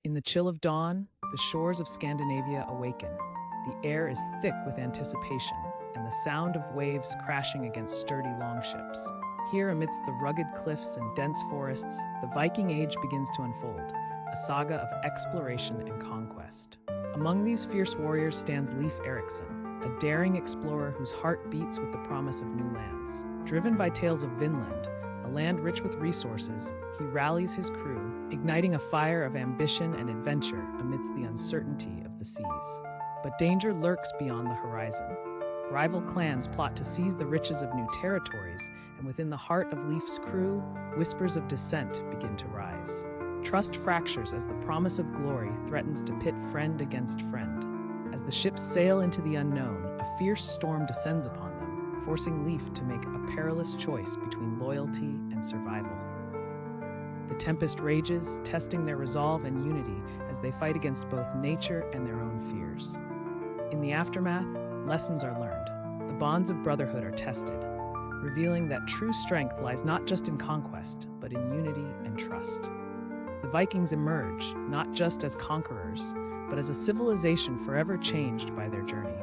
In the chill of dawn, the shores of Scandinavia awaken. The air is thick with anticipation, and the sound of waves crashing against sturdy longships. Here, amidst the rugged cliffs and dense forests, the Viking Age begins to unfold, a saga of exploration and conquest. Among these fierce warriors stands Leif Erikson, a daring explorer whose heart beats with the promise of new lands. Driven by tales of Vinland, a land rich with resources, he rallies his crew, igniting a fire of ambition and adventure amidst the uncertainty of the seas. But danger lurks beyond the horizon. Rival clans plot to seize the riches of new territories, and within the heart of Leif's crew, whispers of dissent begin to rise. Trust fractures as the promise of glory threatens to pit friend against friend. As the ships sail into the unknown, a fierce storm descends upon them, forcing Leif to make a perilous choice between loyalty and survival. The tempest rages, testing their resolve and unity as they fight against both nature and their own fears. In the aftermath, lessons are learned. The bonds of brotherhood are tested, revealing that true strength lies not just in conquest, but in unity and trust. The Vikings emerge, not just as conquerors, but as a civilization forever changed by their journey.